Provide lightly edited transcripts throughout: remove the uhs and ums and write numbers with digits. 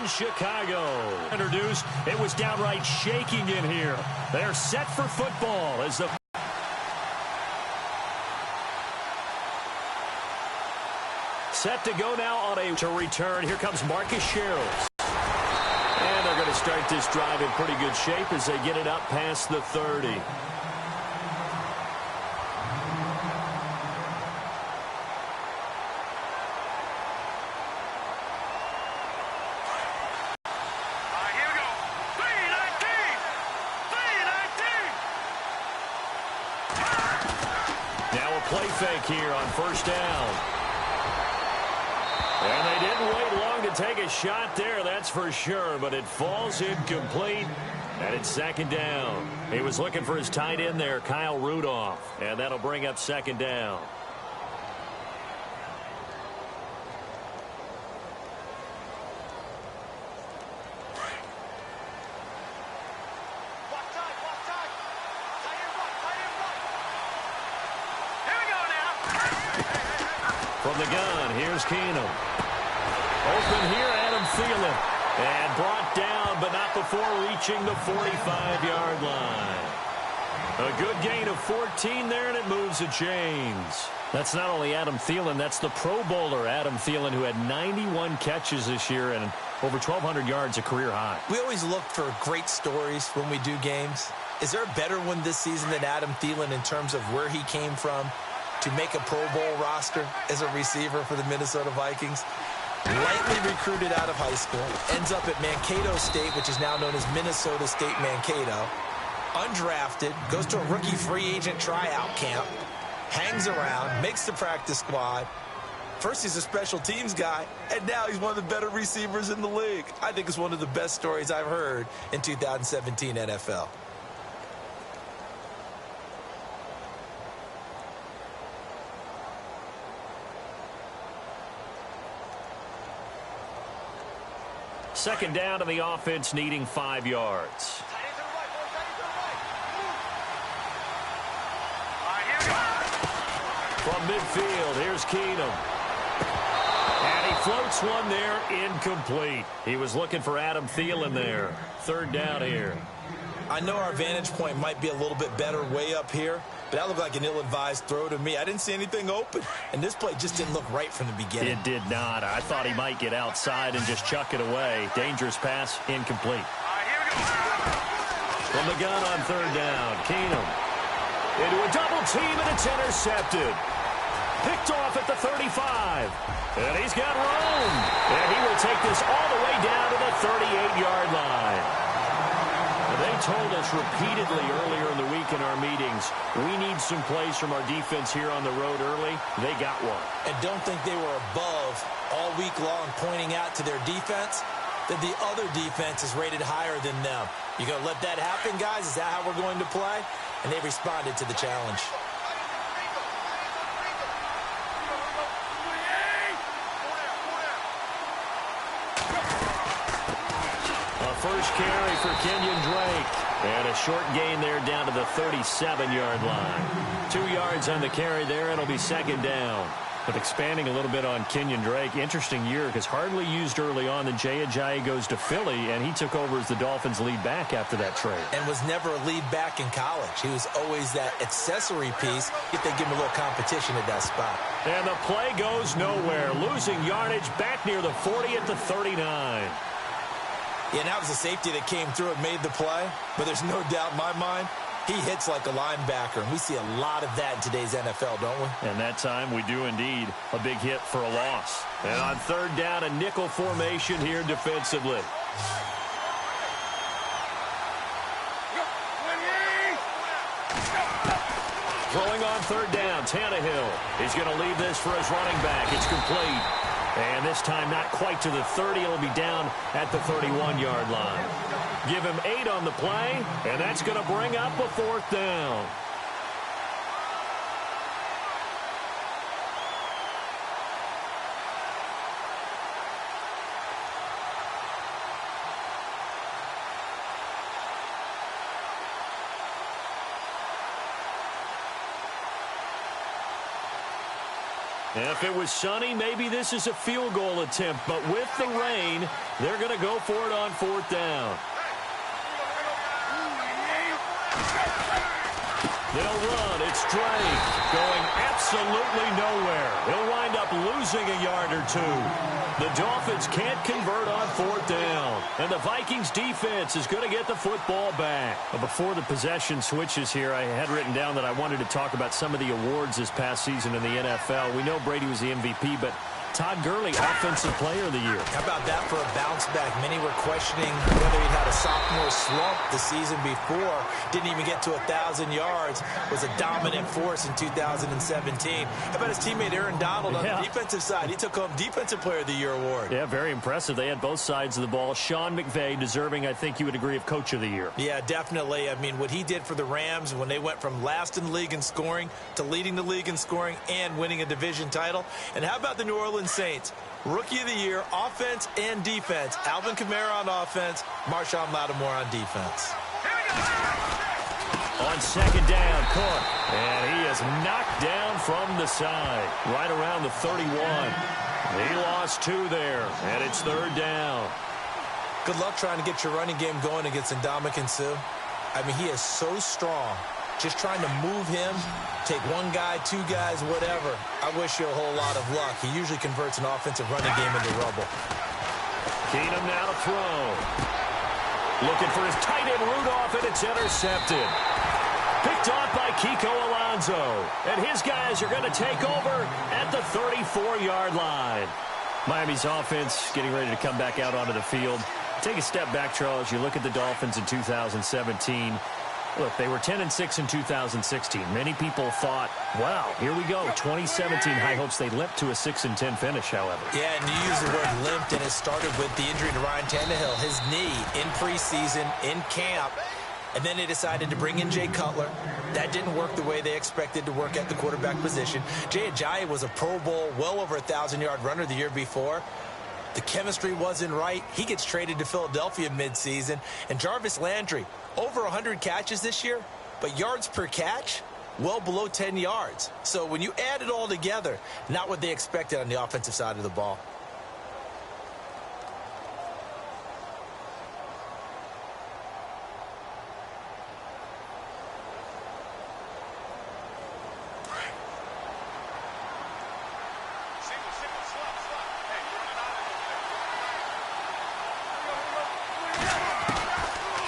in Chicago. Introduced, it was downright shaking in here. They're set for football as the set to go now on a to return. Here comes Marcus Sherrills. And they're going to start this drive in pretty good shape as they get it up past the 30. Now a play fake here on first down. And they didn't wait long to take a shot there, that's for sure, but it falls incomplete, and it's second down. He was looking for his tight end there, Kyle Rudolph, and that'll bring up second down. From the gun, here's Keenum. Open here, Adam Thielen. And brought down, but not before reaching the 45-yard line. A good gain of 14 there, and it moves the chains. That's not only Adam Thielen, that's the Pro Bowler, Adam Thielen, who had 91 catches this year and over 1,200 yards, a career high. We always look for great stories when we do games. Is there a better one this season than Adam Thielen in terms of where he came from to make a Pro Bowl roster as a receiver for the Minnesota Vikings? Lightly recruited out of high school, ends up at Mankato State, which is now known as Minnesota State Mankato. Undrafted, goes to a rookie free agent tryout camp, hangs around, makes the practice squad. First he's a special teams guy, and now he's one of the better receivers in the league. I think it's one of the best stories I've heard in 2017 NFL. Second down to the offense, needing 5 yards. From midfield, here's Keenum. And he floats one there, incomplete. He was looking for Adam Thielen there. Third down here. I know our vantage point might be a little bit better way up here, but that looked like an ill-advised throw to me. I didn't see anything open, and this play just didn't look right from the beginning. It did not. I thought he might get outside and just chuck it away. Dangerous pass, incomplete. From the gun on third down, Keenum. Into a double team, and it's intercepted. Picked off at the 35. And he's got room. And he will take this all the way down to the 38-yard line. They told us repeatedly earlier in the week in our meetings, we need some plays from our defense here on the road early. They got one. And don't think they were above all week long pointing out to their defense that the other defense is rated higher than them. You going to let that happen, guys? Is that how we're going to play? And they responded to the challenge. First carry for Kenyon Drake. And a short gain there down to the 37-yard line. 2 yards on the carry there, and it'll be second down. But expanding a little bit on Kenyon Drake, interesting year because hardly used early on. Then Jay Ajayi goes to Philly, and he took over as the Dolphins' lead back after that trade. And was never a lead back in college. He was always that accessory piece if they give him a little competition at that spot. And the play goes nowhere. Losing yardage back near the 40 at the 39. Yeah, and that was a safety that came through and made the play. But there's no doubt in my mind, he hits like a linebacker. And we see a lot of that in today's NFL, don't we? And that time we do indeed. A big hit for a loss. And on third down, a nickel formation here defensively. Throwing on third down, Tannehill. He's going to leave this for his running back. It's complete. And this time not quite to the 30. It'll be down at the 31-yard line. Give him 8 on the play, and that's going to bring up a fourth down. If it was sunny, maybe this is a field goal attempt. But with the rain, They're going to go for it on 4th down. They'll run. It's Drake going absolutely nowhere. He'll wind up losing a yard or two. The Dolphins can't convert on 4th down. And the Vikings defense is going to get the football back. But before the possession switches here, I had written down that I wanted to talk about some of the awards this past season in the NFL. We know Brady was the MVP, but Todd Gurley, Offensive Player of the Year. How about that for a bounce back? Many were questioning whether he'd had a sophomore slump the season before. Didn't even get to 1,000 yards. Was a dominant force in 2017. How about his teammate Aaron Donald on the defensive side? He took home Defensive Player of the Year award. Yeah, very impressive. They had both sides of the ball. Sean McVay deserving, I think you would agree, of Coach of the Year. Yeah, definitely. I mean, what he did for the Rams when they went from last in the league in scoring to leading the league in scoring and winning a division title. And how about the New Orleans Saints? Rookie of the Year, offense and defense. Alvin Kamara on offense, Marshawn Lattimore on defense. On 2nd down, Cook. And he is knocked down from the side, right around the 31. He lost 2 there, and it's 3rd down. Good luck trying to get your running game going against Ndamukong Suh. I mean, he is so strong. Just trying to move him, take 1 guy, 2 guys, whatever. I wish you a whole lot of luck. He usually converts an offensive running game into rubble. Keenum now to throw. Looking for his tight end Rudolph, and it's intercepted. Picked off by Kiko Alonso. And his guys are going to take over at the 34-yard line. Miami's offense getting ready to come back out onto the field. Take a step back, Charles. You look at the Dolphins in 2017. Look, they were 10-6 in 2016. Many people thought, wow, here we go. 2017 high hopes. They limped to a 6-10 finish, however. Yeah, and you use the word limped, and it started with the injury to Ryan Tannehill. His knee in preseason, in camp, and then they decided to bring in Jay Cutler. That didn't work the way they expected to work at the quarterback position. Jay Ajayi was a Pro Bowl, well over 1,000-yard runner the year before. The chemistry wasn't right. He gets traded to Philadelphia midseason. And Jarvis Landry, over 100 catches this year, but yards per catch, well below 10 yards. So when you add it all together, not what they expected on the offensive side of the ball.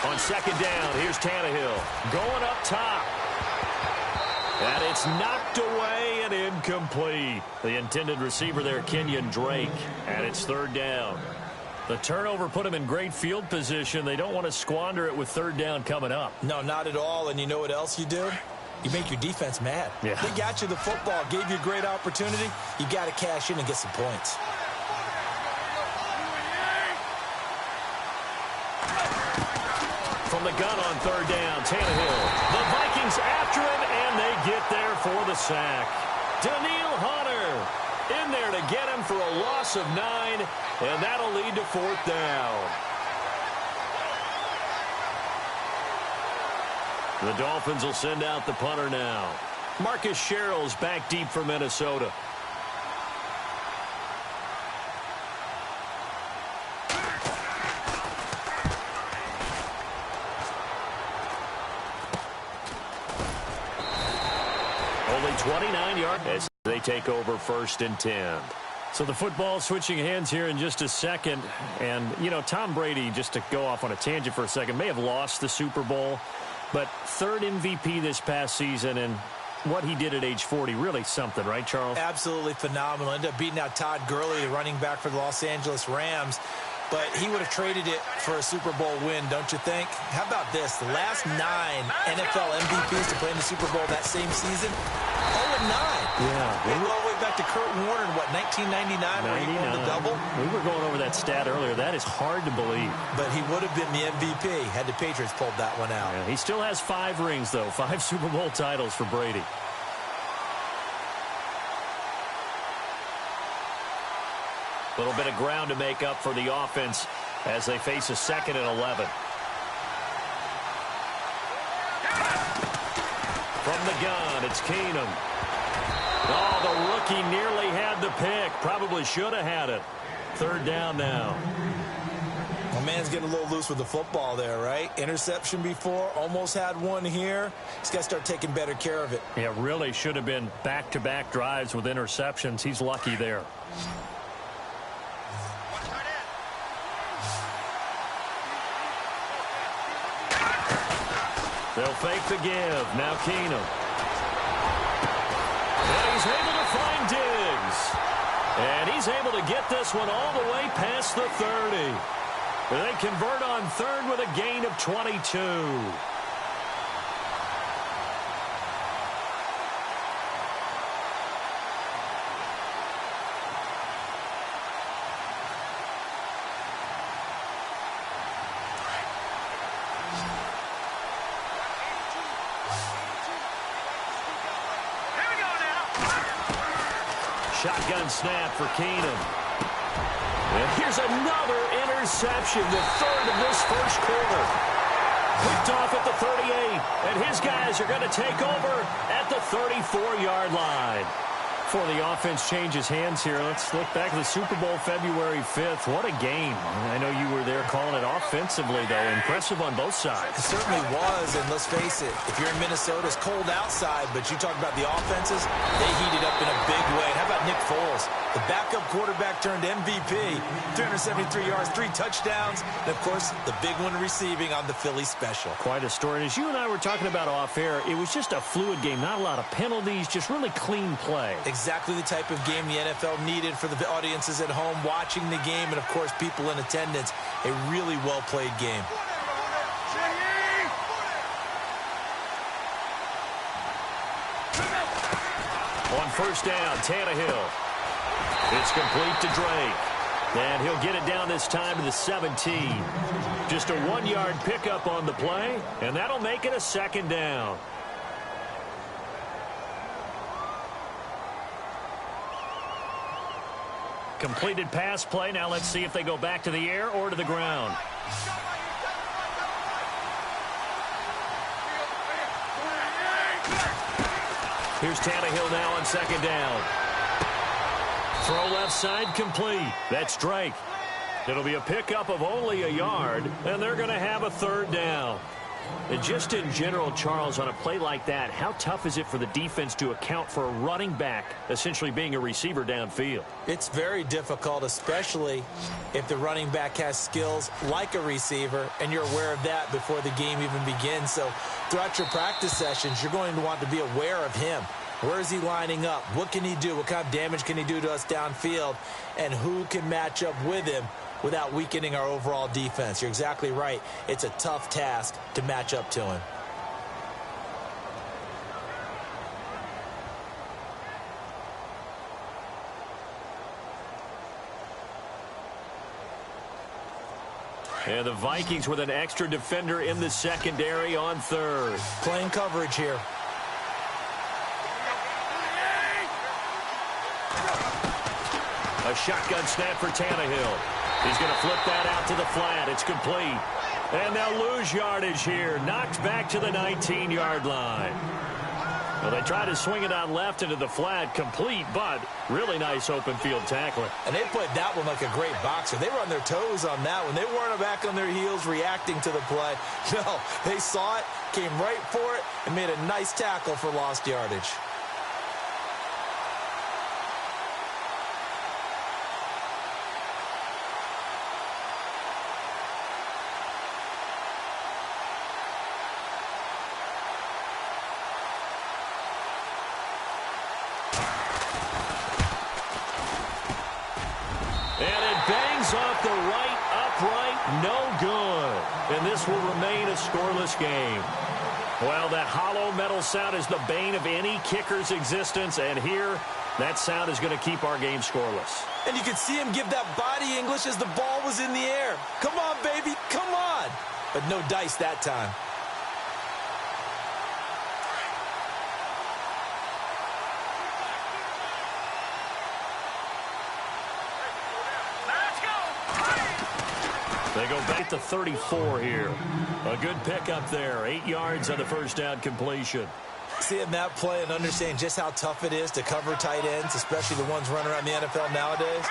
On 2nd down, here's Tannehill going up top. And it's knocked away and incomplete. The intended receiver there, Kenyon Drake. And it's 3rd down. The turnover put him in great field position. They don't want to squander it with 3rd down coming up. No, not at all. And you know what else you do? You make your defense mad. Yeah. They got you the football, gave you a great opportunity. You got to cash in and get some points. From the gun on 3rd down, Tannehill. The Vikings after him, and they get there for the sack. Daniil Hunter in there to get him for a loss of 9, and that'll lead to 4th down. The Dolphins will send out the punter now. Marcus Sherrill's back deep for Minnesota. Only 29 yards as they take over 1st and 10. So the football switching hands here in just a second. And, you know, Tom Brady, just to go off on a tangent for a second, may have lost the Super Bowl. But 3rd MVP this past season, and what he did at age 40, really something, right, Charles? Absolutely phenomenal. Ended up beating out Todd Gurley, the running back for the Los Angeles Rams. But he would have traded it for a Super Bowl win, don't you think? How about this? The last 9 NFL MVPs to play in the Super Bowl that same season, 0-9. Yeah. We went all the way back to Kurt Warner in, what, 1999 where he won the double? We were going over that stat earlier. That is hard to believe. But he would have been the MVP had the Patriots pulled that one out. Yeah, he still has 5 rings, though. 5 Super Bowl titles for Brady. A little bit of ground to make up for the offense as they face a 2nd and 11. From the gun, it's Keenum. Oh, the rookie nearly had the pick. Probably should have had it. 3rd down now. man's getting a little loose with the football there, right? Interception before, almost had one here. He's got to start taking better care of it. Yeah, really should have been back-to-back drives with interceptions. He's lucky there. They'll fake the give. Now Keenum. And he's able to find Diggs. And he's able to get this one all the way past the 30. They convert on third with a gain of 22. Shotgun snap for Keenum. And here's another interception, the third of this first quarter. Picked off at the 38, and his guys are going to take over at the 34-yard line. Before the offense changes hands here, let's look back at the Super Bowl February 5th. What a game. I know you were there calling it offensively, though. Impressive on both sides. It certainly was, and let's face it, if you're in Minnesota, it's cold outside, but you talk about the offenses, they heated up in a big way. And how about Nick Foles? The backup quarterback turned MVP, 373 yards, 3 touchdowns, and, of course, the big one receiving on the Philly special. Quite a story. And as you and I were talking about off air, it was just a fluid game, not a lot of penalties, just really clean play. Exactly the type of game the NFL needed for the audiences at home watching the game and, of course, people in attendance. A really well-played game. On first down, Tannehill. It's complete to Drake. And he'll get it down this time to the 17. Just a 1-yard pickup on the play, and that'll make it a second down. Completed pass play. Now let's see if they go back to the air or to the ground. Here's Tannehill now on second down. Throw left side complete. That's Drake. It'll be a pickup of only a yard, and they're going to have a third down. And just in general, Charles, on a play like that, how tough is it for the defense to account for a running back essentially being a receiver downfield? It's very difficult, especially if the running back has skills like a receiver, and you're aware of that before the game even begins. So throughout your practice sessions, you're going to want to be aware of him. Where is he lining up? What can he do? What kind of damage can he do to us downfield? And who can match up with him without weakening our overall defense? You're exactly right. It's a tough task to match up to him. And the Vikings with an extra defender in the secondary on third. Playing coverage here. A shotgun snap for Tannehill. He's going to flip that out to the flat. It's complete. And they'll lose yardage here. Knocked back to the 19-yard line. Well, they try to swing it on left into the flat. Complete, but really nice open field tackling. And they played that one like a great boxer. They were on their toes on that one. They weren't back on their heels reacting to the play. No, they saw it, came right for it, and made a nice tackle for lost yardage. Off the right upright, no good. And this will remain a scoreless game. Well, that hollow metal sound is the bane of any kicker's existence, and here, that sound is going to keep our game scoreless. And you can see him give that body English as the ball was in the air. Come on, baby, come on. But no dice that time. They go back to 34 here. A good pickup there. 8 yards on the first down completion. Seeing that play and understanding just how tough it is to cover tight ends, especially the ones running around the NFL nowadays,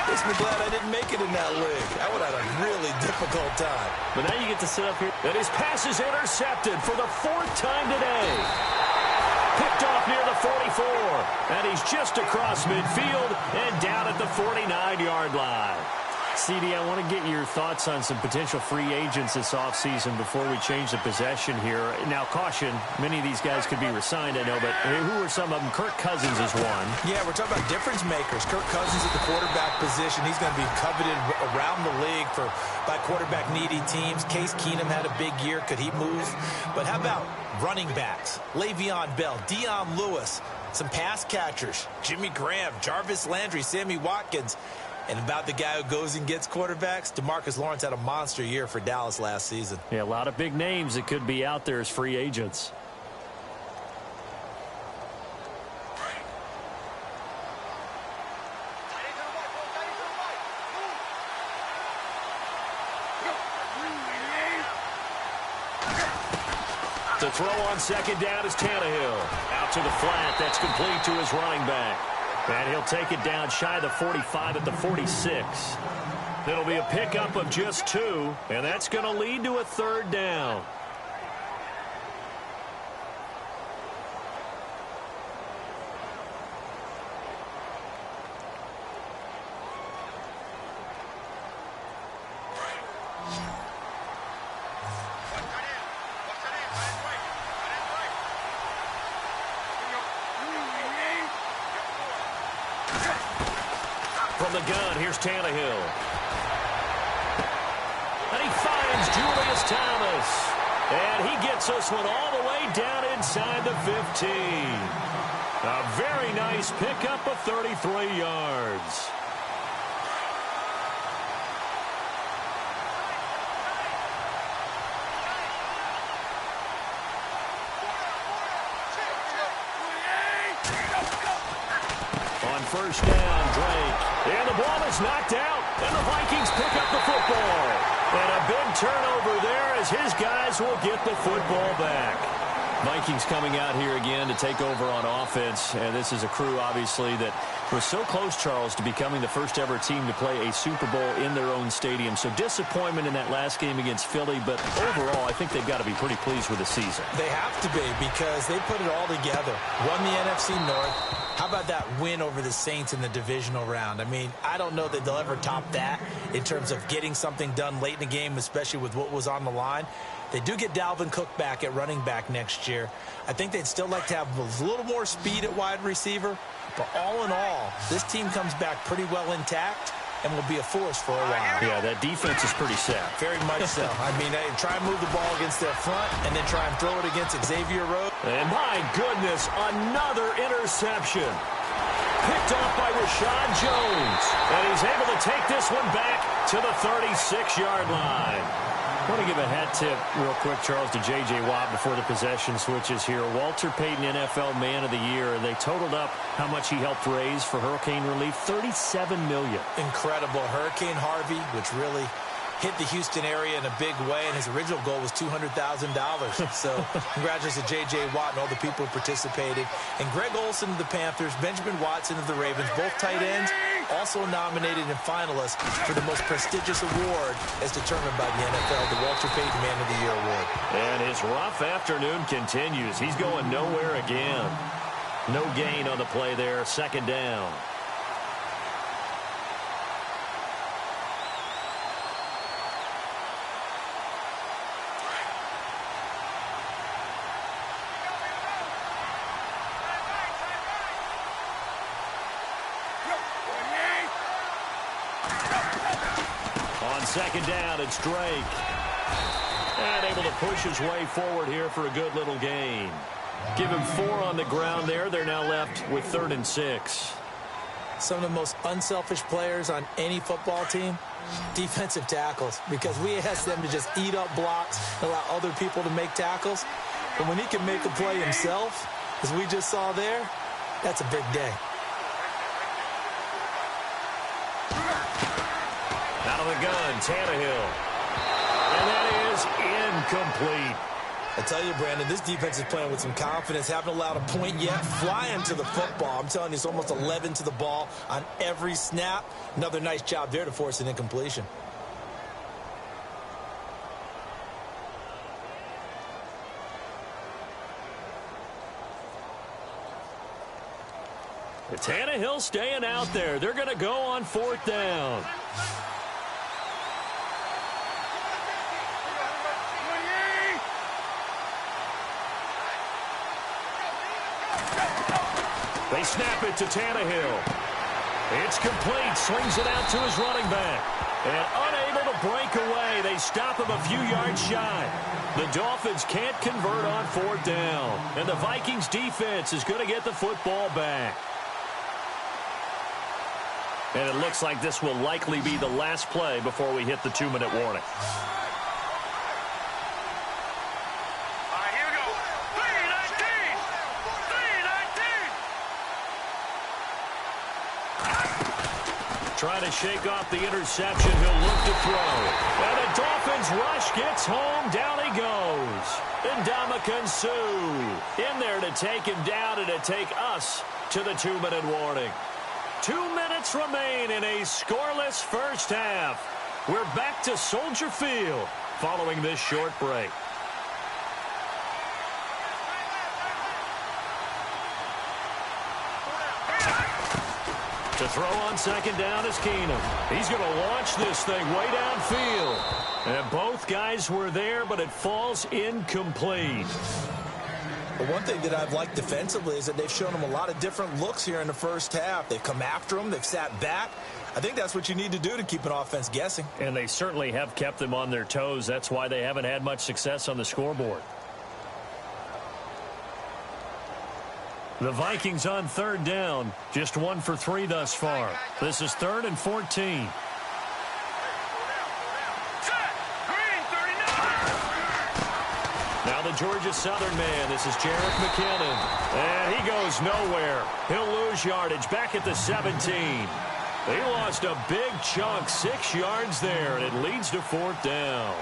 makes me glad I didn't make it in that league. I would have had a really difficult difficult time. But now you get to sit up here. And his pass is intercepted for the 4th time today. Picked off near the 44. And he's just across midfield and down at the 49-yard line. CD, I want to get your thoughts on some potential free agents this offseason before we change the possession here. Now, caution, many of these guys could be resigned, I know, but who are some of them? Kirk Cousins is one. Yeah, we're talking about difference makers. Kirk Cousins at the quarterback position. He's going to be coveted around the league by quarterback-needy teams. Case Keenum had a big year. Could he move? But how about running backs? Le'Veon Bell, Dion Lewis, some pass catchers, Jimmy Graham, Jarvis Landry, Sammy Watkins. And about the guy who goes and gets quarterbacks, DeMarcus Lawrence had a monster year for Dallas last season. Yeah, a lot of big names that could be out there as free agents. To throw on second down is Tannehill. Out to the flat. That's complete to his running back. And he'll take it down shy of the 45 at the 46. It'll be a pickup of just 2, and that's going to lead to a 3rd down. From the gun, here's Tannehill. And he finds Julius Thomas. And he gets this one all the way down inside the 15. A very nice pickup of 33 yards. First down, Drake. And the ball is knocked out. And the Vikings pick up the football. And a big turnover there as his guys will get the football back. Vikings coming out here again to take over on offense. And this is a crew, obviously, that was so close, Charles, to becoming the first ever team to play a Super Bowl in their own stadium. So disappointment in that last game against Philly. But overall, I think they've got to be pretty pleased with the season. They have to be because they put it all together. Won the NFC North. How about that win over the Saints in the divisional round? I mean, I don't know that they'll ever top that in terms of getting something done late in the game, especially with what was on the line. They do get Dalvin Cook back at running back next year. I think they'd still like to have a little more speed at wide receiver. But all in all, this team comes back pretty well intact and will be a force for a while. Yeah, that defense is pretty set. Very much so. I mean, they try and move the ball against their front and then try and throw it against Xavier Rhodes. And my goodness, another interception. Picked off by Rashad Jones. And he's able to take this one back to the 36-yard line. I want to give a hat tip real quick, Charles, to J.J. Watt before the possession switches here. Walter Payton, NFL Man of the Year. They totaled up how much he helped raise for hurricane relief, $37 million. Incredible. Hurricane Harvey, which really hit the Houston area in a big way, and his original goal was $200,000. So congratulations to J.J. Watt and all the people who participated. And Greg Olsen of the Panthers, Benjamin Watson of the Ravens, both tight ends, also nominated and finalists for the most prestigious award as determined by the NFL, the Walter Payton Man of the Year Award. And his rough afternoon continues. He's going nowhere again. No gain on the play there, 2nd down. On 2nd down, it's Drake. And able to push his way forward here for a good little gain. Give him 4 on the ground there. They're now left with 3rd and 6. Some of the most unselfish players on any football team, defensive tackles, because we ask them to just eat up blocks and allow other people to make tackles. But when he can make a play himself, as we just saw there, that's a big day. Out of the gun, Tannehill. And that is incomplete. I tell you, Brandon, this defense is playing with some confidence. Haven't allowed a point yet. Flying to the football. I'm telling you, it's almost 11 to the ball on every snap. Another nice job there to force an incompletion. Tannehill staying out there. They're going to go on 4th down. They snap it to Tannehill. It's complete. Slings it out to his running back. And unable to break away. They stop him a few yards shy. The Dolphins can't convert on 4th down. And the Vikings defense is going to get the football back. And it looks like this will likely be the last play before we hit the 2-minute warning. Trying to shake off the interception. He'll look to throw. And the Dolphins rush gets home. Down he goes. Ndamukong Suh in there to take him down and to take us to the 2-minute warning. 2 minutes remain in a scoreless first half. We're back to Soldier Field following this short break. To throw on 2nd down is Keenum. He's going to launch this thing way downfield. And both guys were there, but it falls incomplete. But one thing that I've liked defensively is that they've shown him a lot of different looks here in the first half. They've come after him. They've sat back. I think that's what you need to do to keep an offense guessing. And they certainly have kept them on their toes. That's why they haven't had much success on the scoreboard. The Vikings on 3rd down, just 1 for 3 thus far. This is 3rd and 14. Now the Georgia Southern man, this is Jerick McKinnon. And he goes nowhere. He'll lose yardage back at the 17. They lost a big chunk, 6 yards there, and it leads to 4th down.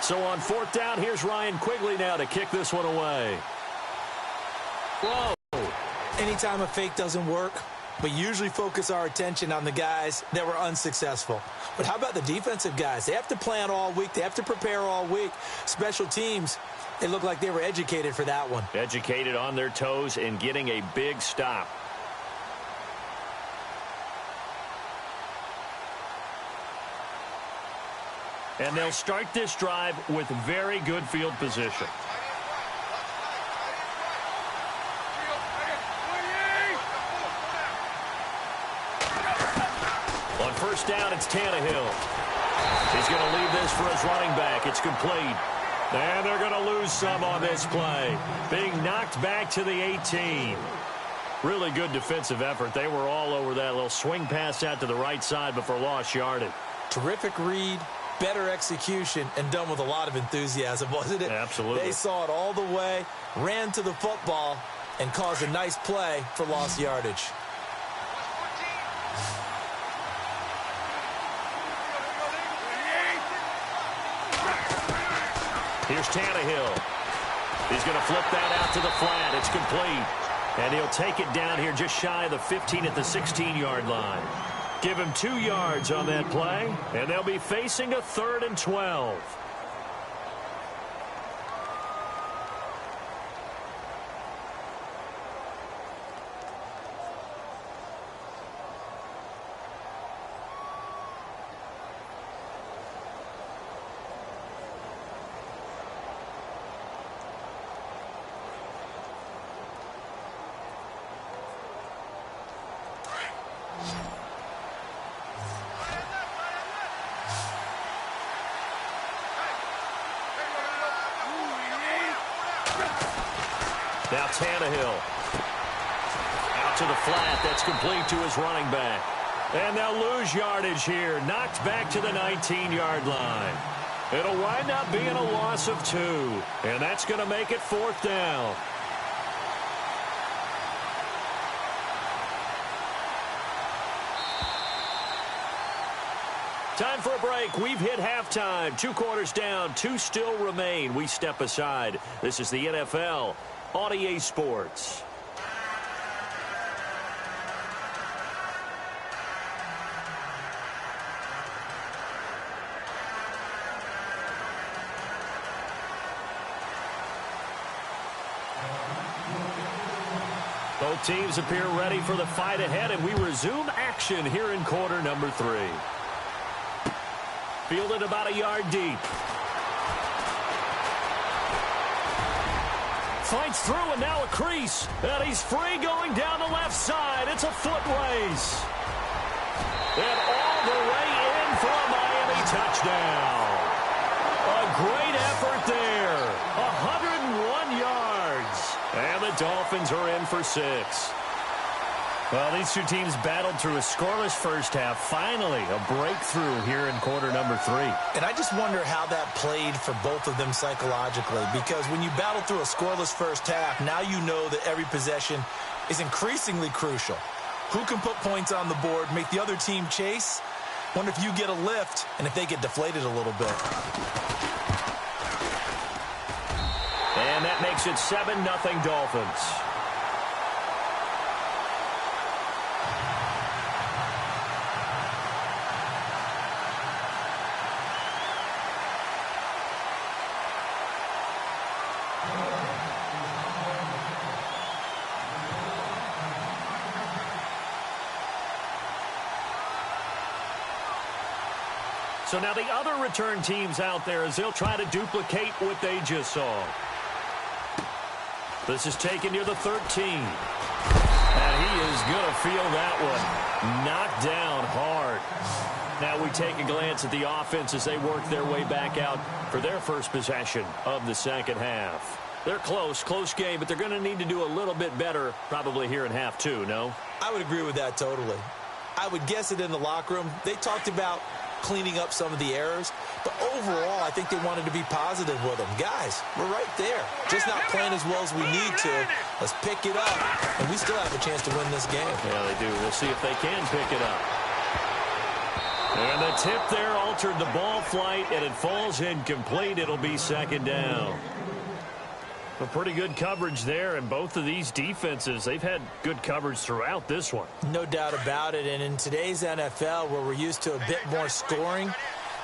So on 4th down, here's Ryan Quigley now to kick this one away. Whoa. Anytime a fake doesn't work, we usually focus our attention on the guys that were unsuccessful. But how about the defensive guys? They have to plan all week. They have to prepare all week. Special teams, they look like they were educated for that one. Educated on their toes and getting a big stop. And they'll start this drive with very good field position. On 1st down, it's Tannehill. He's going to leave this for his running back. It's complete. And they're going to lose some on this play. Being knocked back to the 18. Really good defensive effort. They were all over that little swing pass out to the right side before lost yardage. Terrific read. Better execution, and done with a lot of enthusiasm, wasn't it? Absolutely. They saw it all the way, ran to the football, and caused a nice play for lost yardage. Here's Tannehill. He's going to flip that out to the flat. It's complete. And he'll take it down here just shy of the 15 at the 16-yard line. Give him 2 yards on that play, and they'll be facing a 3rd and 12. Now Tannehill. Out to the flat. That's complete to his running back. And they'll lose yardage here. Knocked back to the 19-yard line. It'll wind up being a loss of 2. And that's going to make it 4th down. Time for a break. We've hit halftime. 2 quarters down. 2 still remain. We step aside. This is the NFL on EA Sports. Both teams appear ready for the fight ahead, and we resume action here in quarter number 3. Fielded about a yard deep. Fights through, and now a crease. And he's free going down the left side. It's a foot race. And all the way in for a Miami touchdown. A great effort there. 101 yards. And the Dolphins are in for 6. Well, these two teams battled through a scoreless first half. Finally, a breakthrough here in quarter number 3. And I just wonder how that played for both of them psychologically, because when you battle through a scoreless first half, now you know that every possession is increasingly crucial. Who can put points on the board, make the other team chase? Wonder if you get a lift and if they get deflated a little bit. And that makes it 7-0 Dolphins. So now the other return teams out there as they'll try to duplicate what they just saw. This is taken near the 13. And he is going to feel that one. Knocked down hard. Now we take a glance at the offense as they work their way back out for their first possession of the second half. They're close game, but they're going to need to do a little bit better probably here in half 2, no? I would agree with that totally. I would guess it in the locker room. They talked about cleaning up some of the errors, but overall I think they wanted to be positive with them. Guys, we're right there, just not playing as well as we need to. Let's pick it up, and we still have a chance to win this game. Yeah, they do. We'll see if they can pick it up. And the tip there altered the ball flight, and it falls incomplete. It'll be second down. A pretty good coverage there, and both of these defenses, they've had good coverage throughout this one. No doubt about it, and in today's NFL, where we're used to a bit more scoring,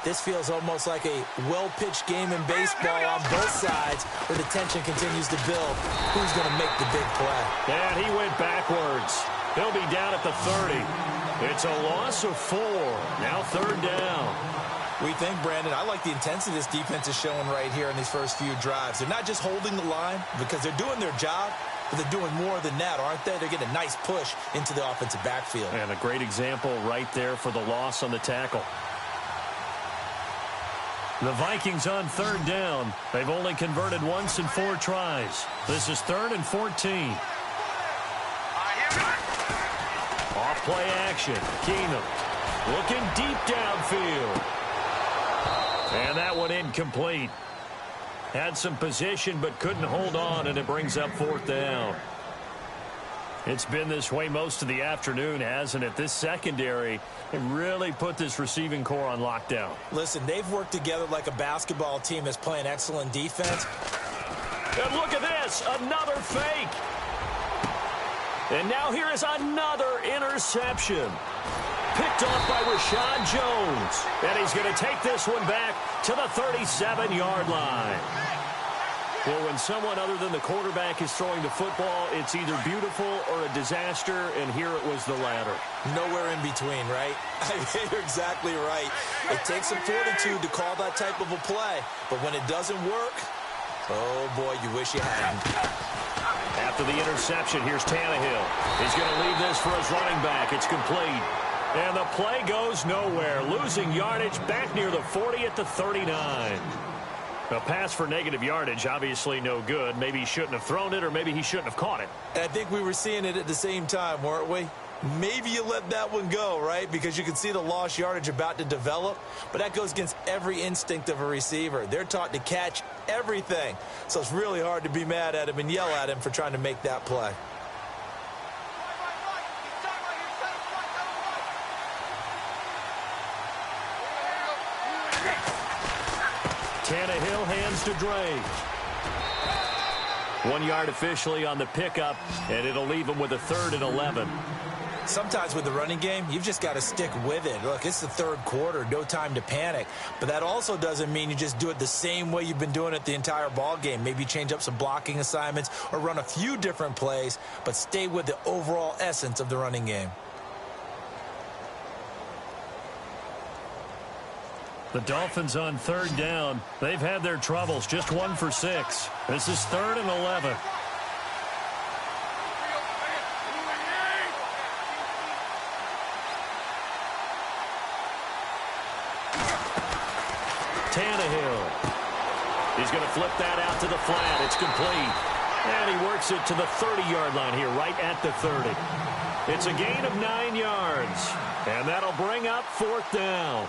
this feels almost like a well-pitched game in baseball on both sides, where the tension continues to build. Who's going to make the big play? And he went backwards. He'll be down at the 30. It's a loss of 4. Now third down. We think, Brandon, I like the intensity this defense is showing right here in these first few drives. They're not just holding the line because they're doing their job, but they're doing more than that, aren't they? They're getting a nice push into the offensive backfield. And a great example right there for the loss on the tackle. The Vikings on third down. They've only converted once in 4 tries. This is 3rd and 14. Off play action. Keenum looking deep downfield. And that one incomplete. Had some position but couldn't hold on, and it brings up 4th down. It's been this way most of the afternoon, hasn't it? This secondary, they really put this receiving core on lockdown. Listen, they've worked together like a basketball team that's playing excellent defense. And look at this, another fake. And now here is another interception. Picked off by Rashad Jones. And he's going to take this one back to the 37-yard line. Well, when someone other than the quarterback is throwing the football, it's either beautiful or a disaster, and here it was the latter. Nowhere in between, right? You're exactly right. It takes some fortitude to call that type of a play, but when it doesn't work, oh, boy, you wish you hadn't. After the interception, here's Tannehill. He's going to leave this for his running back. It's complete. And the play goes nowhere. Losing yardage back near the 40 at the 39. A pass for negative yardage, obviously no good. Maybe he shouldn't have thrown it, or maybe he shouldn't have caught it. And I think we were seeing it at the same time, weren't we? Maybe you let that one go, right? Because you can see the lost yardage about to develop. But that goes against every instinct of a receiver. They're taught to catch everything. So it's really hard to be mad at him and yell at him for trying to make that play. Tannehill hands to Dre. 1 yard officially on the pickup, and it'll leave him with a 3rd and 11. Sometimes with the running game, you've just got to stick with it. Look, it's the third quarter, no time to panic. But that also doesn't mean you just do it the same way you've been doing it the entire ball game. Maybe change up some blocking assignments or run a few different plays, but stay with the overall essence of the running game. The Dolphins on third down. They've had their troubles, just 1 for 6. This is 3rd and 11. Tannehill. He's going to flip that out to the flat. It's complete. And he works it to the 30-yard line here, right at the 30. It's a gain of 9 yards. And that'll bring up 4th down.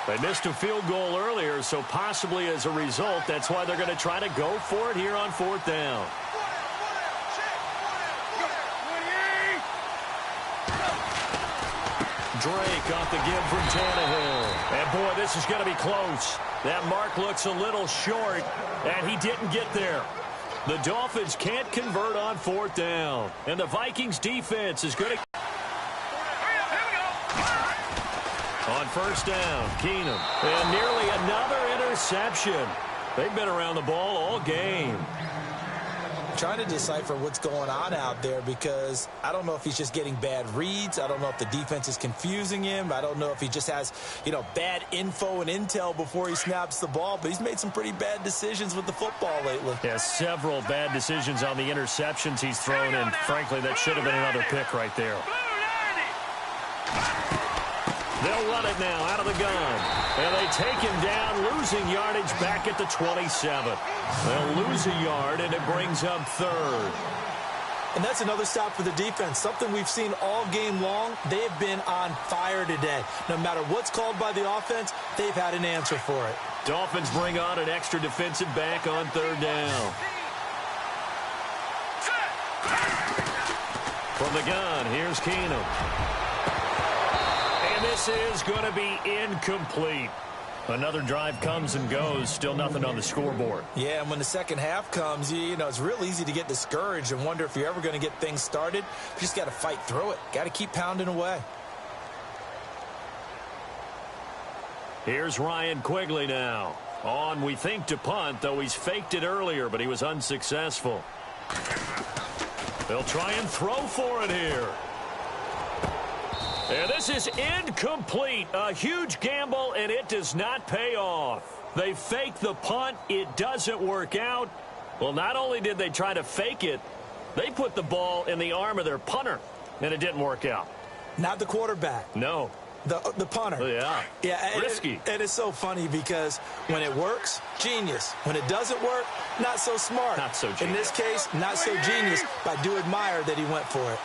They missed a field goal earlier, so possibly as a result, that's why they're going to try to go for it here on 4th down. Drake off the give from Tannehill. And, boy, this is going to be close. That mark looks a little short, and he didn't get there. The Dolphins can't convert on 4th down. And the Vikings defense is going to... On 1st down, Keenum. And nearly another interception. They've been around the ball all game. Trying to decipher what's going on out there because I don't know if he's just getting bad reads. I don't know if the defense is confusing him. I don't know if he just has, bad info and intel before he snaps the ball. But he's made some pretty bad decisions with the football lately. Yeah, several bad decisions on the interceptions he's thrown, and frankly, that should have been another pick right there. They'll run it now out of the gun. And they take him down, losing yardage back at the 27. They'll lose a yard, and it brings up 3rd. And that's another stop for the defense. Something we've seen all game long. They have been on fire today. No matter what's called by the offense, they've had an answer for it. Dolphins bring on an extra defensive back on 3rd down. From the gun, here's Keenum. And this is going to be incomplete. Another drive comes and goes. Still nothing on the scoreboard. Yeah, and when the second half comes, it's real easy to get discouraged and wonder if you're ever going to get things started. You just got to fight through it. Got to keep pounding away. Here's Ryan Quigley now. On, we think, to punt, though he's faked it earlier, but he was unsuccessful. They'll try and throw for it here. And this is incomplete. A huge gamble, and it does not pay off. They fake the punt. It doesn't work out. Well, not only did they try to fake it, they put the ball in the arm of their punter, and it didn't work out. Not the quarterback. No. The punter. Yeah. Risky. And it's so funny because when it works, genius. When it doesn't work, not so smart. Not so genius. In this case, not so genius, but I do admire that he went for it.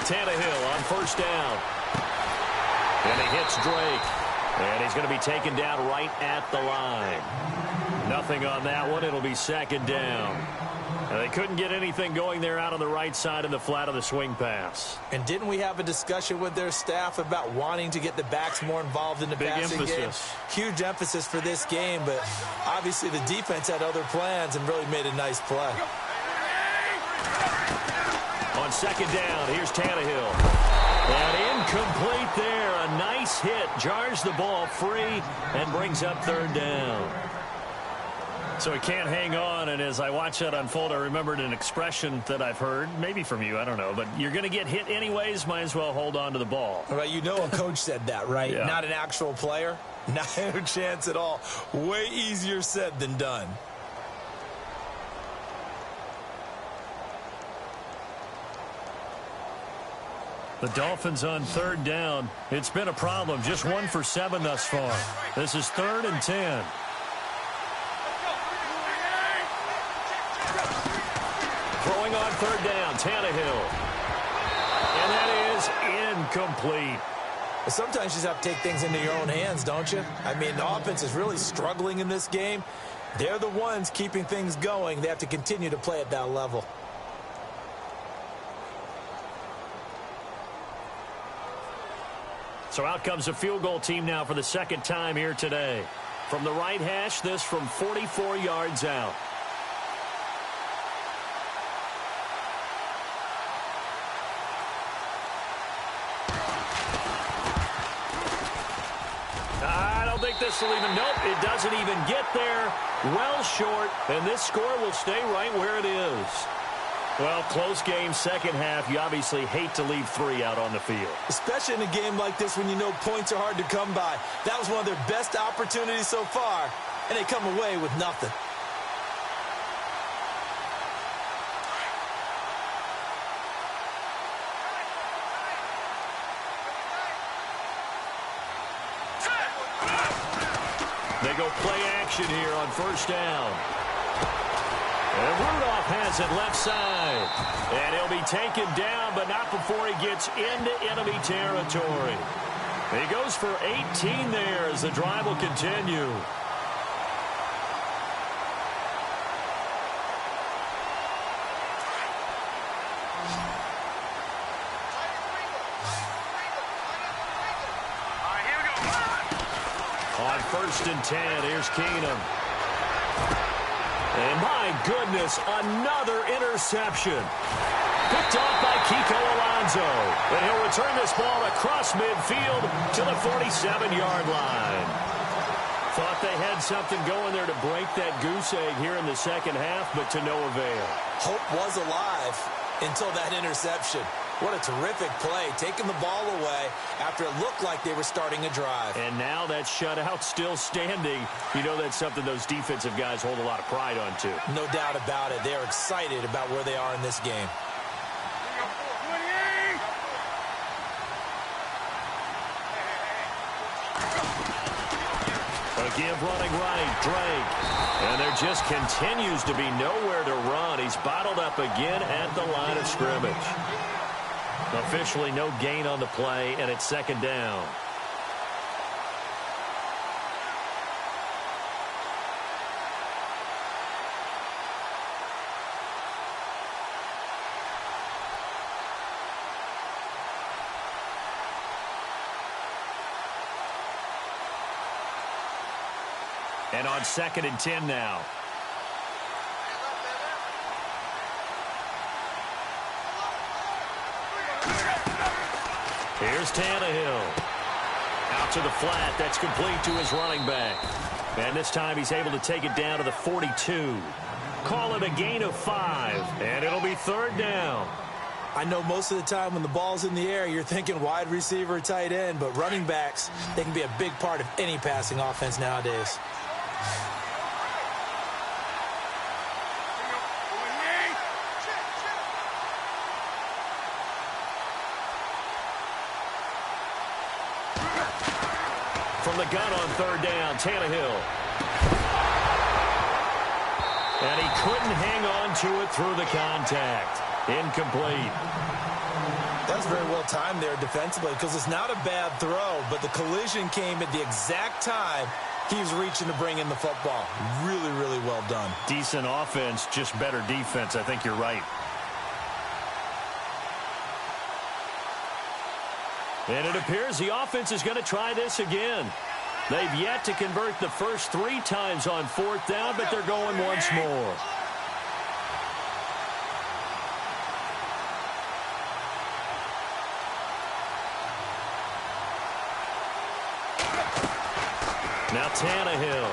Tannehill on 1st down. And he hits Drake. And he's going to be taken down right at the line. Nothing on that one. It'll be 2nd down. And they couldn't get anything going there out on the right side of the flat of the swing pass. And didn't we have a discussion with their staff about wanting to get the backs more involved in the passing game? Huge emphasis for this game, but obviously the defense had other plans and really made a nice play. On 2nd down, here's Tannehill. And incomplete there. A nice hit. Jars the ball free and brings up 3rd down. So he can't hang on, and as I watch that unfold, I remembered an expression that I've heard, maybe from you, I don't know, but you're going to get hit anyways, might as well hold on to the ball. All right, a coach said that, right? Yeah. Not an actual player? Not a chance at all. Way easier said than done. The Dolphins on 3rd down. It's been a problem. Just 1 for 7 thus far. This is 3rd and 10. Throwing on 3rd down, Tannehill. And that is incomplete. Sometimes you just have to take things into your own hands, don't you? I mean, the offense is really struggling in this game. They're the ones keeping things going. They have to continue to play at that level. So out comes a field goal team now for the second time here today. From the right hash, this from 44 yards out. I don't think this will even, nope, it doesn't even get there. Well short, and this score will stay right where it is. Well, close game, second half. You obviously hate to leave 3 out on the field. Especially in a game like this when you know points are hard to come by. That was one of their best opportunities so far, and they come away with nothing. They go play action here on first down. And Rudolph has it left side. And he'll be taken down, but not before he gets into enemy territory. He goes for 18 there as the drive will continue. On first and 10, here's Keenum. And my goodness, another interception. Picked off by Kiko Alonso. And he'll return this ball across midfield to the 47-yard line. Thought they had something going there to break that goose egg here in the second half, but to no avail. Hope was alive until that interception. What a terrific play, taking the ball away after it looked like they were starting a drive. And now that shutout still standing. You know that's something those defensive guys hold a lot of pride on, too. No doubt about it. They're excited about where they are in this game. A give running right, Drake. And there just continues to be nowhere to run. He's bottled up again at the line of scrimmage. Officially no gain on the play, and it's second down. And on second and 10 now. Here's Tannehill. Out to the flat. That's complete to his running back. And this time he's able to take it down to the 42. Call it a gain of 5. And it'll be third down. I know most of the time when the ball's in the air, you're thinking wide receiver, tight end. But running backs, they can be a big part of any passing offense nowadays. From the gun on third down, Tannehill. And he couldn't hang on to it through the contact. Incomplete. That's very well timed there defensively because it's not a bad throw, but the collision came at the exact time he was reaching to bring in the football. Really, really well done. Decent offense, just better defense. I think you're right. And it appears the offense is going to try this again. They've yet to convert the first 3 times on fourth down, but they're going once more. Now Tannehill.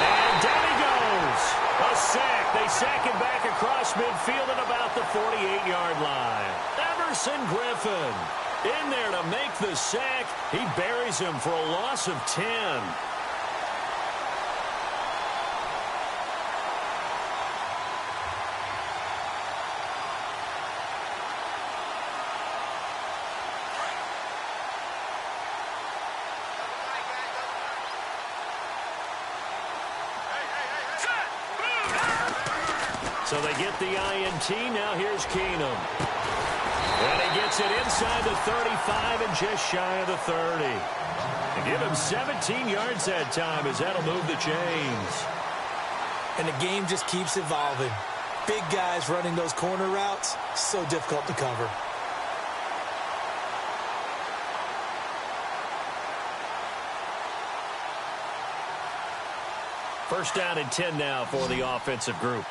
And down he goes. A sack. They sack him back across midfield at about the 48-yard line. Everson Griffin in there to make the sack. He buries him for a loss of 10. So they get the INT. Now here's Keenum. And he gets it inside the 35 and just shy of the 30. They give him 17 yards that time as that'll move the chains. And the game just keeps evolving. Big guys running those corner routes, so difficult to cover. First down and 10 now for the offensive group.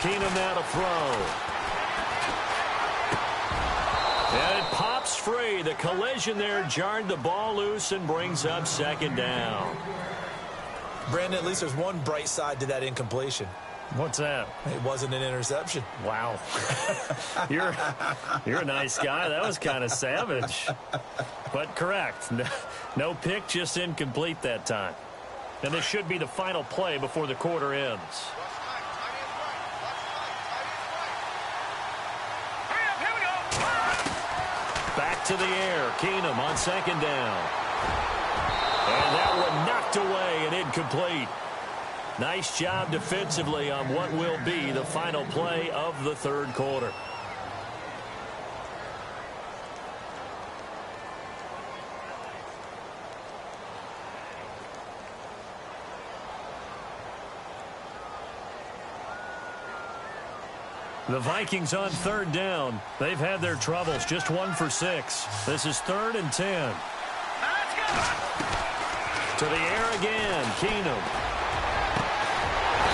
Keenum now to throw. And it pops free. The collision there jarred the ball loose and brings up second down. Brandon, at least there's one bright side to that incompletion. What's that? It wasn't an interception. Wow. You're a nice guy. That was kind of savage. But correct. No pick, just incomplete that time. And this should be the final play before the quarter ends. Back to the air. Keenum on second down. And that one knocked away and incomplete. Nice job defensively on what will be the final play of the third quarter. The Vikings on third down. They've had their troubles. Just 1 for 6. This is 3rd and 10. To the air again. Keenum.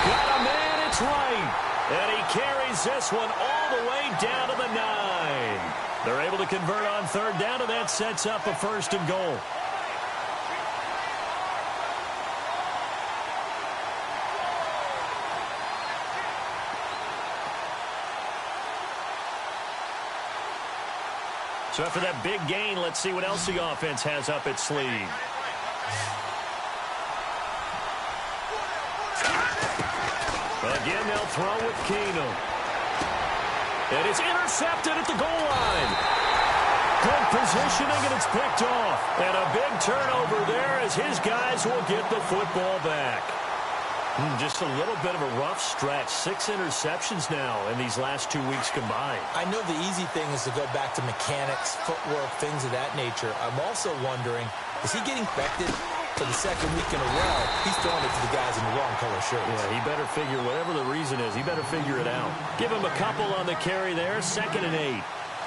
Got a man. It's right. And he carries this one all the way down to the 9. They're able to convert on third down, and that sets up a 1st and goal. So after that big gain, let's see what else the offense has up its sleeve. Again, they'll throw with Keenum. And it's intercepted at the goal line. Good positioning, and it's picked off. And a big turnover there as his guys will get the football back. Just a little bit of a rough stretch. 6 interceptions now in these last 2 weeks combined. I know the easy thing is to go back to mechanics, footwork, things of that nature. I'm also wondering, is he getting affected for the second week in a row? He's throwing it to the guys in the wrong color shirts. Yeah, he better figure, whatever the reason is, he better figure it out. Give him a couple on the carry there. 2nd and 8.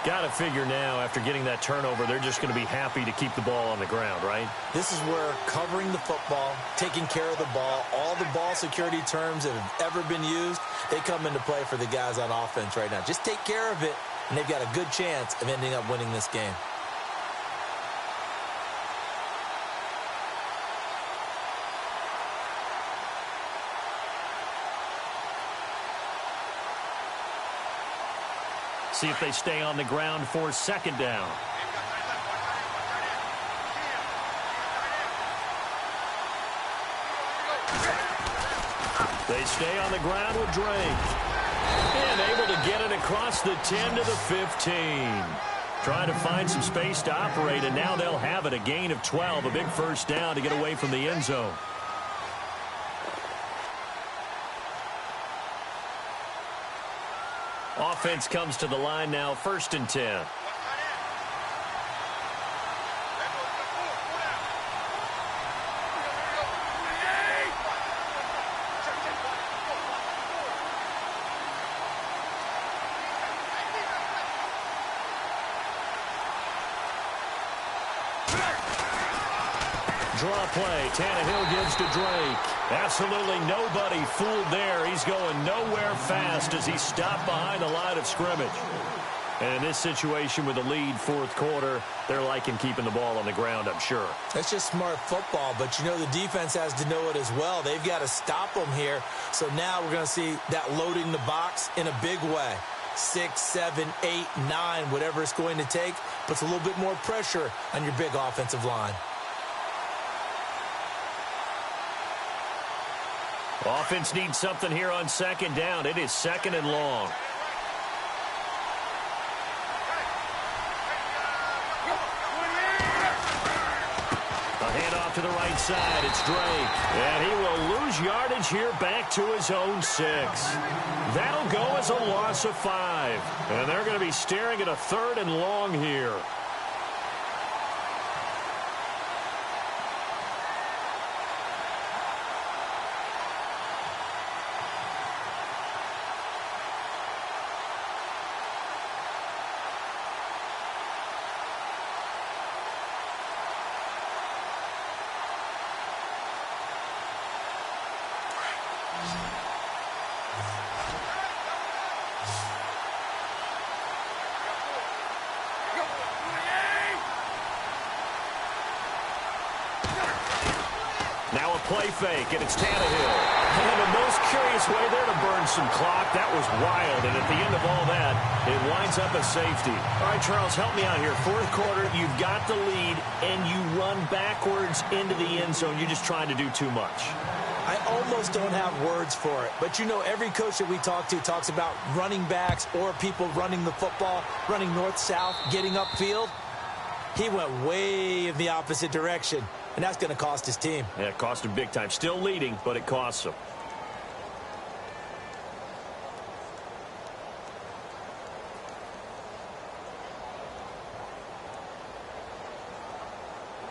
Got to figure now, after getting that turnover, they're just going to be happy to keep the ball on the ground, right? This is where covering the football, taking care of the ball, all the ball security terms that have ever been used, they come into play for the guys on offense right now. Just take care of it, and they've got a good chance of ending up winning this game. See if they stay on the ground for 2nd down. They stay on the ground with Drake. And able to get it across the 10 to the 15. Trying to find some space to operate, and now they'll have it. A gain of 12, a big 1st down to get away from the end zone. Offense comes to the line now, 1st and 10. Draw play. Tannehill gives to Drake. Absolutely nobody fooled there. He's going nowhere fast as he stopped behind the line of scrimmage. And in this situation with the lead 4th quarter, they're liking keeping the ball on the ground, I'm sure. That's just smart football, but you know the defense has to know it as well. They've got to stop them here. So now we're going to see that loading the box in a big way. 6, 7, 8, 9, whatever it's going to take, puts a little bit more pressure on your big offensive line. Offense needs something here on 2nd down. It is 2nd and long. A handoff to the right side. It's Drake. And he will lose yardage here back to his own 6. That'll go as a loss of 5. And they're going to be staring at a 3rd and long here. play fake, and it's Tannehill. And the most curious way there to burn some clock. That was wild, and at the end of all that, it winds up a safety. All right, Charles, help me out here. Fourth quarter, you've got the lead, and you run backwards into the end zone. You're just trying to do too much. I almost don't have words for it, but you know every coach that we talk to talks about running backs or people running the football, running north-south, getting upfield. He went way in the opposite direction, and that's going to cost his team. Yeah, it cost him big time. Still leading, but it costs him.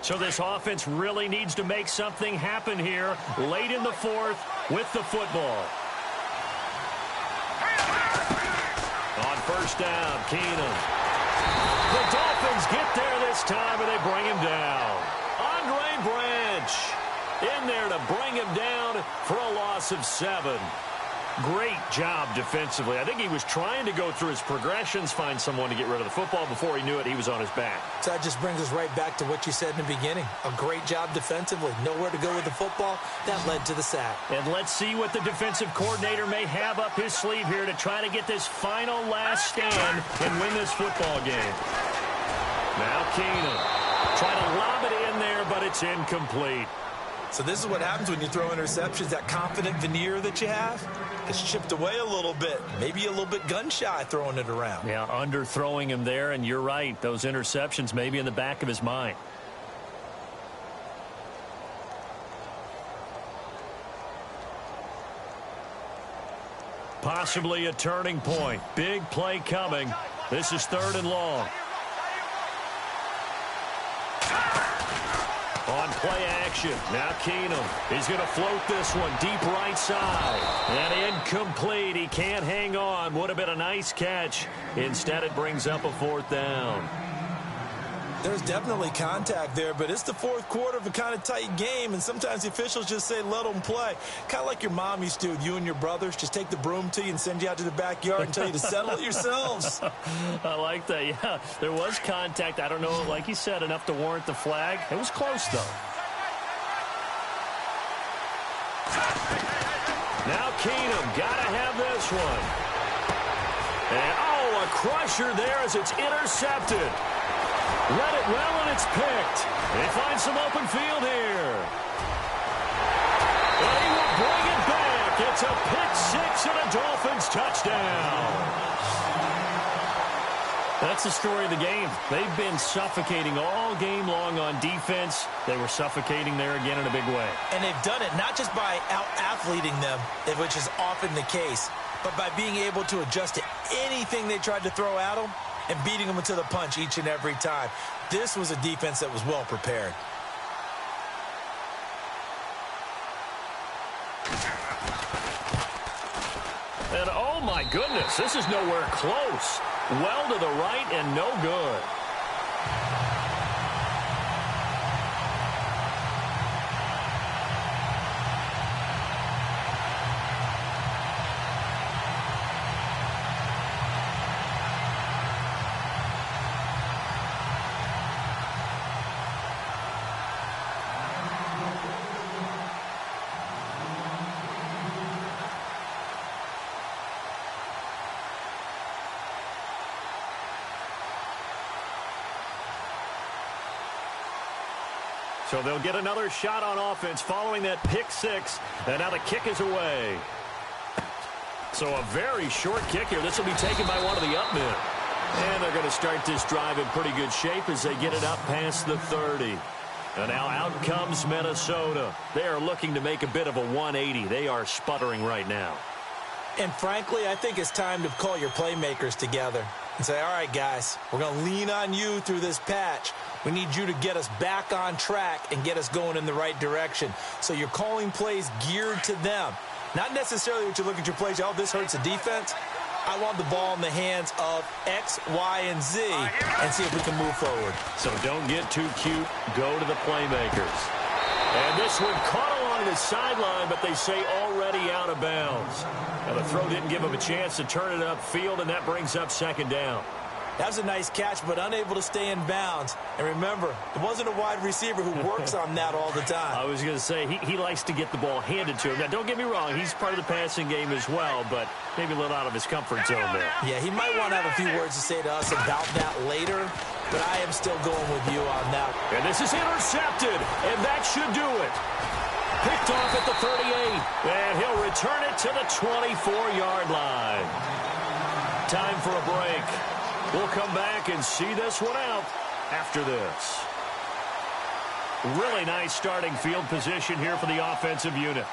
So this offense really needs to make something happen here late in the fourth with the football. On first down, Keenum. The Dolphins get there this time, and they bring him down. Andre Branch in there to bring him down for a loss of 7. Great job defensively. I think he was trying to go through his progressions, find someone to get rid of the football. Before he knew it, he was on his back. So that just brings us right back to what you said in the beginning. A great job defensively. Nowhere to go with the football. That led to the sack. And let's see what the defensive coordinator may have up his sleeve here to try to get this final last stand and win this football game. Now Keenum trying to lob it in there, but it's incomplete. So this is what happens when you throw interceptions. That confident veneer that you have, it's chipped away a little bit. Maybe a little bit gun-shy throwing it around. Yeah, underthrowing him there, and you're right. Those interceptions may be in the back of his mind. Possibly a turning point. Big play coming. This is 3rd and long. On play action, now Keenum. He's going to float this one deep right side. And incomplete. He can't hang on. Would have been a nice catch. Instead, it brings up a 4th down. There's definitely contact there, but it's the fourth quarter of a kind of tight game, and sometimes the officials just say, let them play. Kind of like your mom used to with you and your brothers. Just take the broom to you and send you out to the backyard and tell you to settle it yourselves. I like that, yeah. There was contact. I don't know, like you said, enough to warrant the flag. It was close, though. Now Keenum, got to have this one. And, oh, a crusher there as it's intercepted. Read it well, and it's picked. They find some open field here. And he will bring it back. It's a pick 6 and a Dolphins touchdown. That's the story of the game. They've been suffocating all game long on defense. They were suffocating there again in a big way. And they've done it not just by out-athleting them, which is often the case, but by being able to adjust to anything they tried to throw at them and beating them to the punch each and every time. This was a defense that was well prepared. And oh my goodness, this is nowhere close. Well to the right and no good. So they'll get another shot on offense following that pick 6. And now the kick is away. So a very short kick here. This will be taken by one of the up men. And they're going to start this drive in pretty good shape as they get it up past the 30. And now out comes Minnesota. They are looking to make a bit of a 180. They are sputtering right now. And frankly, I think it's time to call your playmakers together and say, all right, guys, we're going to lean on you through this patch. We need you to get us back on track and get us going in the right direction. So you're calling plays geared to them. Not necessarily that you look at your plays, oh, this hurts the defense. I want the ball in the hands of X, Y, and Z and see if we can move forward. So don't get too cute. Go to the playmakers. And this one caught along the sideline, but they say already out of bounds. Now the throw didn't give him a chance to turn it upfield, and that brings up 2nd down. That was a nice catch, but unable to stay in bounds. And remember, it wasn't a wide receiver who works on that all the time. I was going to say, he likes to get the ball handed to him. Now, don't get me wrong, he's part of the passing game as well, but maybe a little out of his comfort zone there. Yeah, he might want to have a few words to say to us about that later, but I am still going with you on that. And this is intercepted, and that should do it. Picked off at the 38, and he'll return it to the 24-yard line. Time for a break. We'll come back and see this one out after this. Really nice starting field position here for the offensive unit.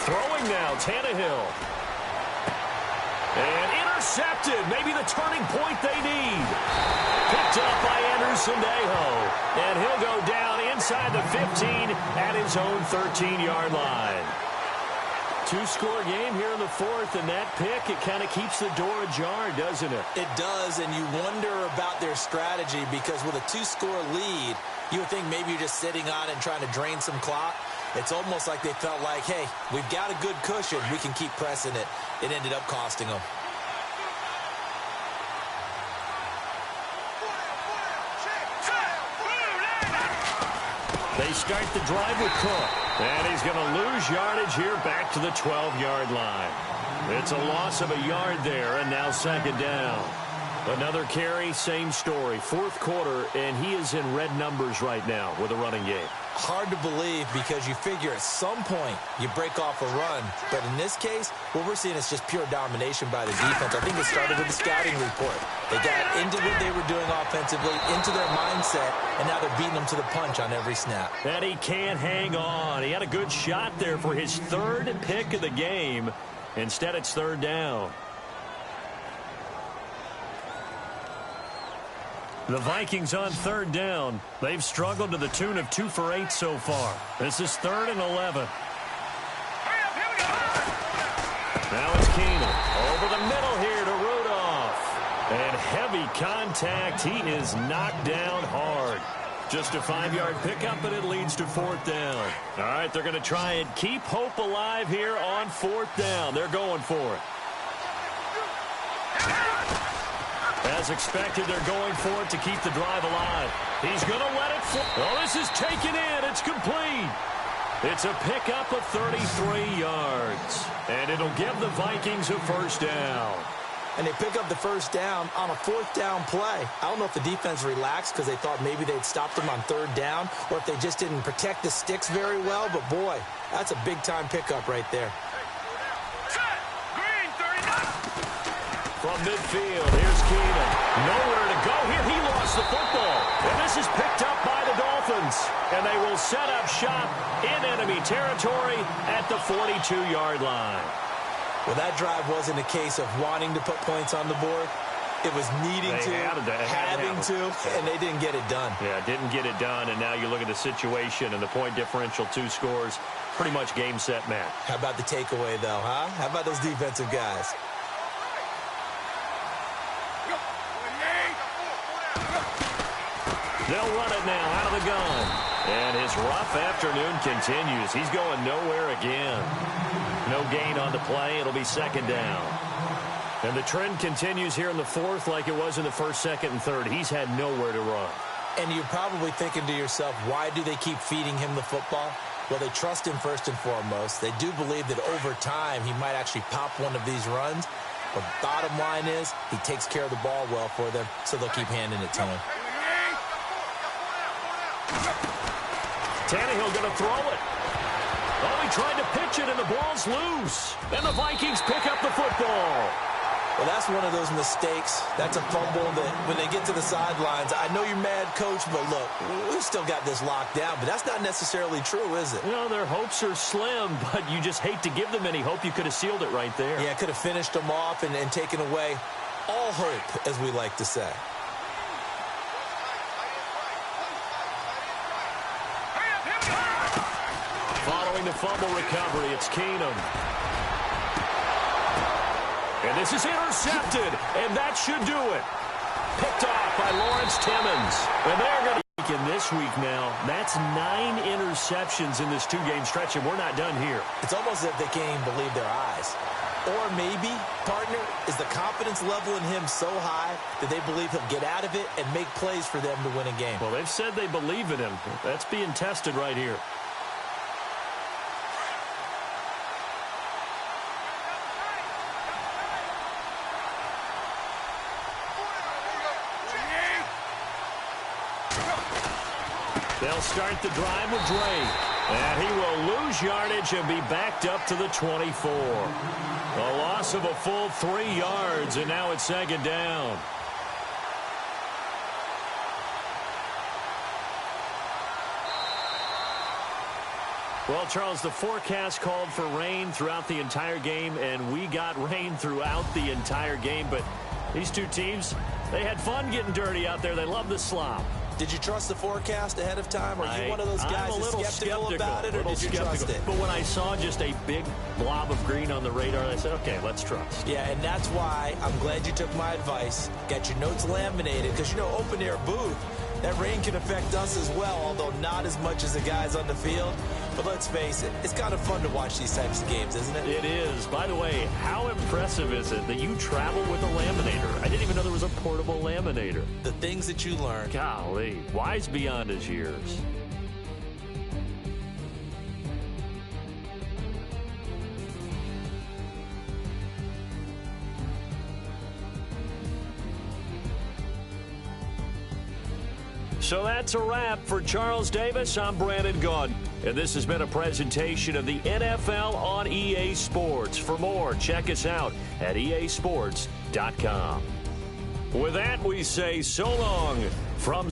Throwing now, Tannehill. And intercepted. Maybe the turning point they need. Picked up by Anderson-Dejo. And he'll go down inside the 15 at his own 13-yard line. Two-score game here in the fourth, and that pick, it kind of keeps the door ajar, doesn't it? It does, and you wonder about their strategy because with a two-score lead, you would think maybe you're just sitting on it and trying to drain some clock. It's almost like they felt like, hey, we've got a good cushion. We can keep pressing it. It ended up costing them. They start the drive with Cook. And he's going to lose yardage here back to the 12-yard line. It's a loss of a yard there, and now second down. Another carry, same story. Fourth quarter, and he is in red numbers right now with a running game. Hard to believe because you figure at some point you break off a run. But in this case, what we're seeing is just pure domination by the defense. I think it started with the scouting report. They got into what they were doing offensively, into their mindset, and now they're beating them to the punch on every snap. And he can't hang on. He had a good shot there for his third pick of the game. Instead, it's third down. The Vikings on third down. They've struggled to the tune of 2 for 8 so far. This is 3rd and 11. Now it's Keenum. Over the middle here to Rudolph. And heavy contact. He is knocked down hard. Just a 5-yard pickup, and it leads to 4th down. All right, they're going to try and keep hope alive here on 4th down. They're going for it. As expected, they're going for it to keep the drive alive. He's going to let it fly. Oh, this is taken in. It's complete. It's a pickup of 33 yards. And it'll give the Vikings a first down. And they pick up the first down on a 4th down play. I don't know if the defense relaxed because they thought maybe they'd stopped them on 3rd down or if they just didn't protect the sticks very well. But, boy, that's a big-time pickup right there. From midfield, here's Keenum. Nowhere to go here. He lost the football. And this is picked up by the Dolphins. And they will set up shop in enemy territory at the 42-yard line. Well, that drive wasn't a case of wanting to put points on the board. It was needing having to, and they didn't get it done. Yeah, didn't get it done, and now you look at the situation and the point differential, 2 scores, pretty much game, set, match. How about the takeaway, though, huh? How about those defensive guys? They'll run it now out of the gun. And his rough afternoon continues. He's going nowhere again. No gain on the play. It'll be second down. And the trend continues here in the fourth like it was in the first, second, and third. He's had nowhere to run. And you're probably thinking to yourself, why do they keep feeding him the football? Well, they trust him first and foremost. They do believe that over time he might actually pop one of these runs. But bottom line is he takes care of the ball well for them, so they'll keep handing it to him. Tannehill going to throw it. Oh, he tried to pitch it, and the ball's loose. And the Vikings pick up the football. Well, that's one of those mistakes. That's a fumble that when they get to the sidelines, I know you're mad, Coach, but look, we've still got this locked down. But that's not necessarily true, is it? You know, their hopes are slim, but you just hate to give them any hope. You could have sealed it right there. Yeah, could have finished them off and taken away all hope, as we like to say. Following the fumble recovery, it's Keenum. And this is intercepted, and that should do it. Picked off by Lawrence Timmons. And they're going to in this week now. That's 9 interceptions in this 2-game stretch, and we're not done here. It's almost as if they can't even believe their eyes. Or maybe, partner, is the confidence level in him so high that they believe he'll get out of it and make plays for them to win a game. Well, they've said they believe in him. That's being tested right here. They'll start the drive with Drake. And he will lose yardage and be backed up to the 24. A loss of a full 3 yards, and now it's 2nd down. Well, Charles, the forecast called for rain throughout the entire game, and we got rain throughout the entire game. But these two teams, they had fun getting dirty out there. They love the slop. Did you trust the forecast ahead of time? Are you one of those guys that's skeptical about it, or did you trust it? But when I saw just a big blob of green on the radar, I said, okay, let's trust. Yeah, and that's why I'm glad you took my advice. Got your notes laminated, because, you know, open-air booth, that rain can affect us as well, although not as much as the guys on the field. But let's face it, it's kind of fun to watch these types of games, isn't it? It is. By the way, how impressive is it that you travel with a laminator? I didn't even know there was a portable laminator. The things that you learn. Golly, wise beyond his years. So that's a wrap for Charles Davis. I'm Brandon Gaudin, and this has been a presentation of the NFL on EA Sports. For more, check us out at easports.com. With that, we say so long from